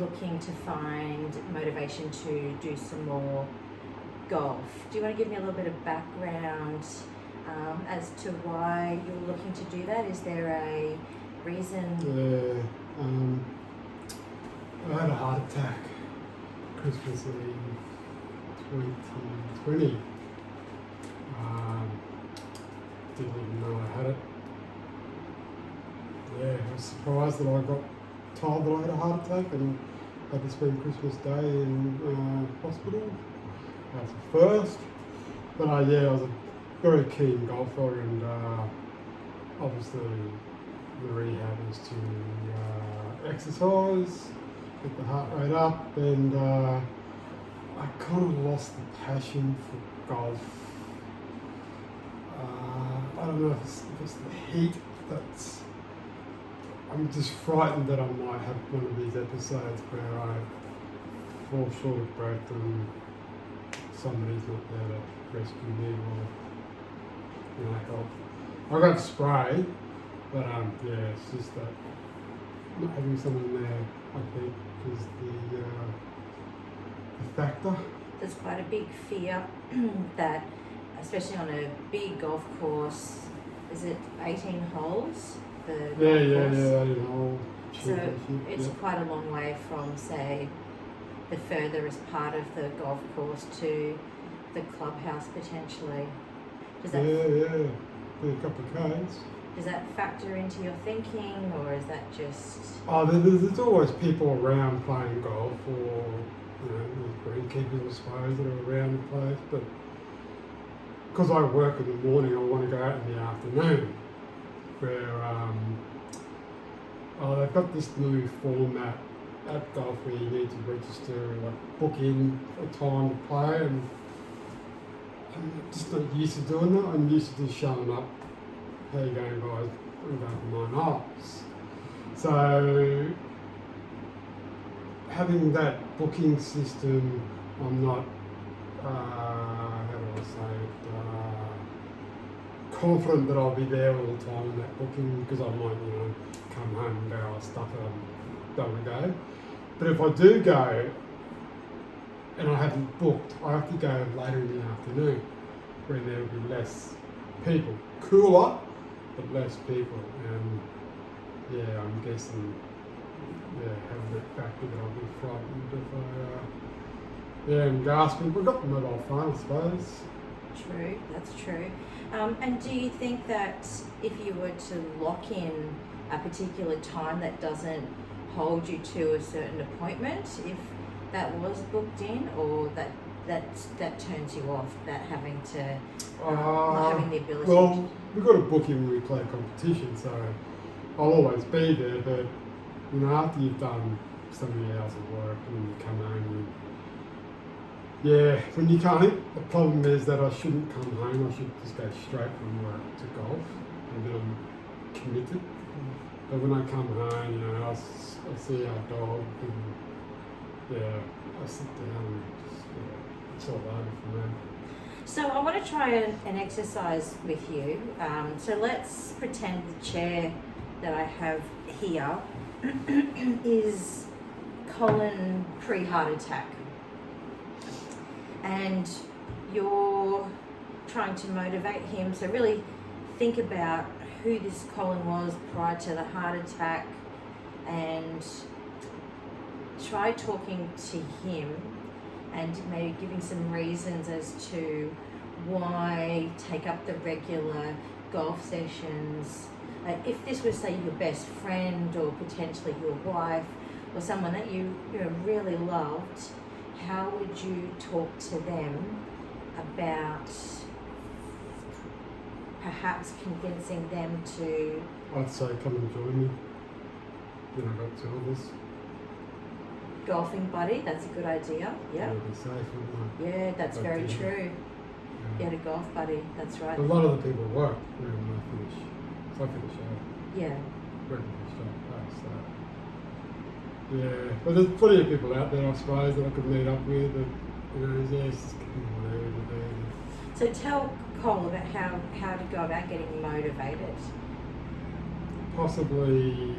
looking to find motivation to do some more golf. Do you want to give me a little bit of background as to why you're looking to do that? Is there a reason? Yeah, I had a heart attack Christmas in 2020. Didn't even know I had it. Yeah, I was surprised that I got told that I had a heart attack and had to spend Christmas Day in hospital. That's the first. But yeah, I was a very keen golfer, and obviously the rehab is to exercise, get the heart rate up, and I kind of lost the passion for golf. I don't know if it's the heat that's... I'm just frightened that I might have one of these episodes where I fall short of breath and somebody's not there to rescue me or help. I got spray, but yeah, it's just that not having someone there, I think, is the factor. There's quite a big fear that, especially on a big golf course, is it 18 holes? Yeah, 18 holes. So it's quite a long way from, say, the furthest part of the golf course to the clubhouse potentially. Does that a couple of Ks. Does that factor into your thinking, or is that just... Oh, there's always people around playing golf, or greenkeepers, I suppose, that are around the place. But because I work in the morning, I want to go out in the afternoon. Where they've got this new format at golf where you need to register, like book in a time to play, and I'm just not used to doing that. I'm used to just showing up. How you going, guys? I'm going for 9 holes. So having that booking system, I'm not, how do I say it, confident that I'll be there all the time in that booking, because I might, come home and go, I'll stuff it, I'm done to go. But if I do go and I haven't booked, I have to go later in the afternoon when there will be less people. Cooler, but less people. And yeah, I'm guessing, having that factor that I'll be frightened if I, I'm gasping. We've got the mobile phone, I suppose. True, that's true. And do you think that if you were to lock in a particular time that doesn't hold you to a certain appointment, if that was booked in, or that turns you off, that having to, not having the ability Well, we've got a booking when we play competition, so I'll always be there, but after you've done so many hours of work and you come home, when you can't, the problem is that I shouldn't come home, I should just go straight from work to golf, and then I'm committed. But when I come home, I see our dog, and I sit down and just, it's all over for me. So I want to try an exercise with you. So let's pretend the chair that I have here is Colin pre-heart attack. And you're trying to motivate him. So really think about who this Colin was prior to the heart attack, and try talking to him and maybe giving some reasons as to why take up the regular golf sessions. If this was, say, your best friend or potentially your wife or someone that you really loved, how would you talk to them about perhaps convincing them to... I'd say come and join me. Then I've got 2 of us. Golfing buddy, that's a good idea. Yeah. It'll be safe, wouldn't Yeah, that's very true. Yeah. Get a golf buddy, that's right. A lot of the people work when I finish. So I finish out. Yeah. When I finish up. So. Yeah, but there's plenty of people out there, I suppose, that I could meet up with. That, just So tell Cole about how to go about getting motivated. Possibly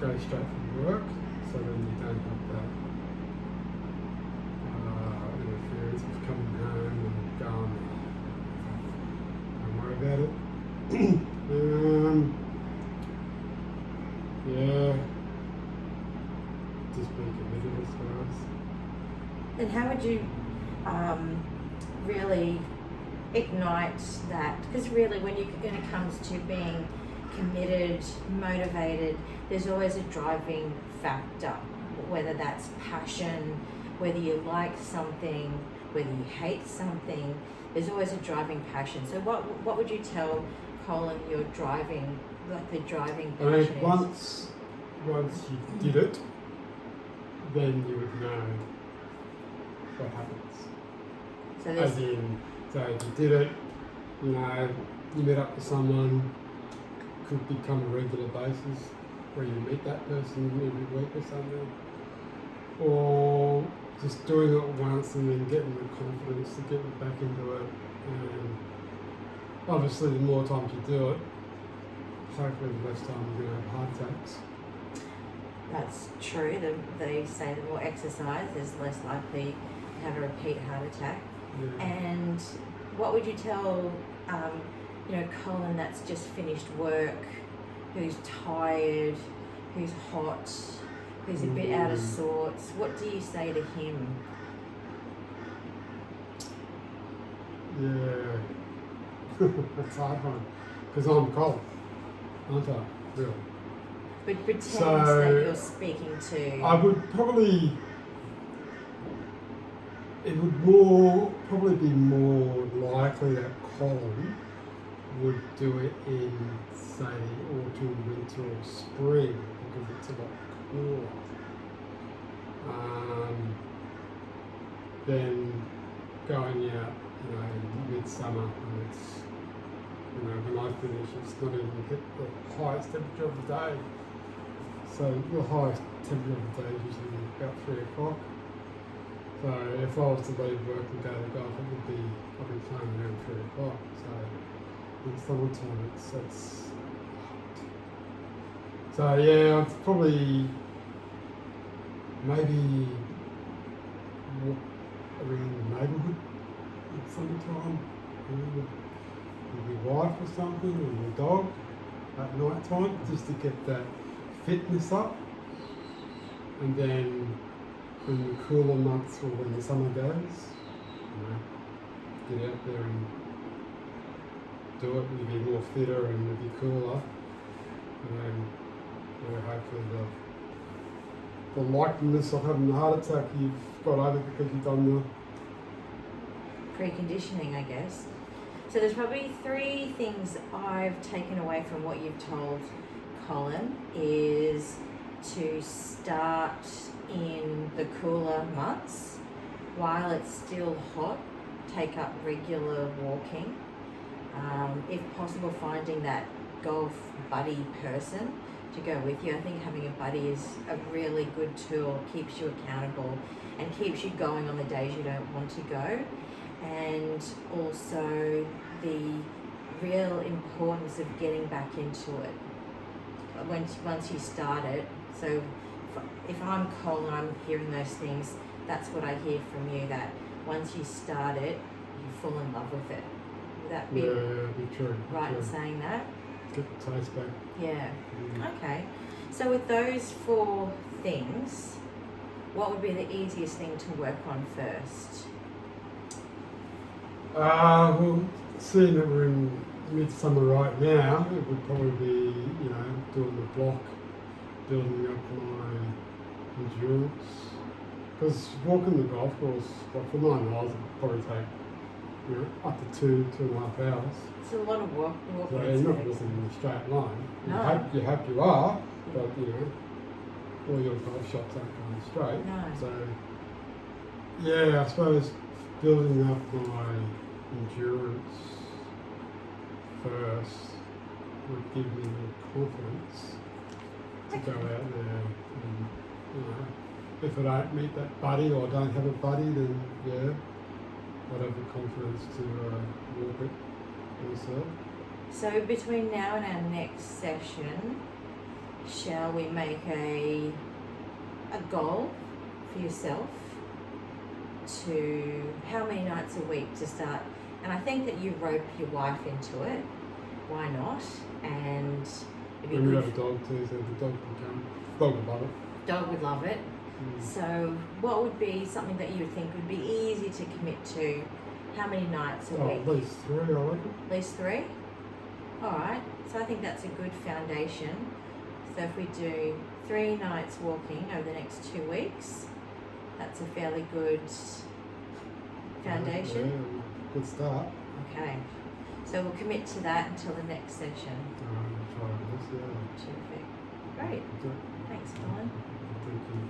go straight from work, so then you don't have that interference of coming home and going, don't worry about it. Yeah, just be committed, I suppose. And how would you really ignite that? Because really, when it comes to being committed, motivated, there's always a driving factor, whether that's passion, whether you like something, whether you hate something, there's always a driving passion. So what would you tell Colin your driving, like the driving passion I is? mean, once you did it, then you would know what happens. So As in, so if you did it, you know, you met up with someone, could become a regular basis where you meet that person every week or something, or just doing it once and then getting the confidence to get back into it. And obviously, the more times you do it, hopefully the less time you're going to have heart attacks. That's true. They say the more exercise, there's less likely to have a repeat heart attack. Yeah. And what would you tell, Colin that's just finished work, who's tired, who's hot, who's a bit out of sorts? What do you say to him? Yeah, that's a hard one because I'm cold, aren't I? Really. But pretend So, that you're speaking to. I would probably. It would probably be more likely that Colin would do it in, say, autumn, winter, or spring because it's a lot cooler. Then going out, in midsummer, and it's, when I finish, it's not even hit the highest temperature of the day. So the highest temperature of the day is usually about 3 o'clock. So if I was to leave work and go to golf, I'd be playing around 3 o'clock. So in summertime, it's hot. So yeah, I'd probably maybe walk around the neighbourhood in summertime, with my wife or something, or my dog at night time, just to get that fitness up. And then in the cooler months or when the summer goes, get out there and do it, and you'll be more fitter and it'll be cooler. And then hopefully the likeliness of having a heart attack you've got over because you've done the preconditioning, I guess. So there's probably 3 things I've taken away from what you've told Colin is to start in the cooler months while it's still hot, take up regular walking. If possible, finding that golf buddy person to go with you. I think having a buddy is a really good tool, keeps you accountable and keeps you going on the days you don't want to go. And also the real importance of getting back into it once you start it. So if I'm Colin, I'm hearing those things, that's what I hear from you, that once you start it, you fall in love with it. Would that be, be true. right in saying that? Get the taste back. Yeah. Okay. So with those 4 things, what would be the easiest thing to work on first? Well, seeing that we're in midsummer right now, it would probably be, doing the block, building up my endurance. Because walking the golf course, for 9 miles, it would probably take, up to 2.5 hours. It's a lot of walking. So you're not walking in a straight line. No. You hope you are, but all your golf shots aren't going straight. No. So yeah, I suppose building up my endurance first would give me the confidence to go out there and, if I don't meet that buddy or don't have a buddy, then I'd have the confidence to walk it myself. So between now and our next session, shall we make a goal for yourself to how many nights a week to start? And I think that you rope your wife into it. Why not? And it'd be And we good. have a dog too, so the dog can come. Dog would love it. Dog would love it. Mm. So, what would be something that you would think would be easy to commit to? How many nights a Oh, week? at least 3, I reckon. At least 3? Alright, so I think that's a good foundation. So, if we do 3 nights walking over the next 2 weeks, that's a fairly good foundation. Yeah, good start. Okay, so we'll commit to that until the next session. Try this, yeah. Terrific. Great. Okay. Thanks, Colin. Thank you.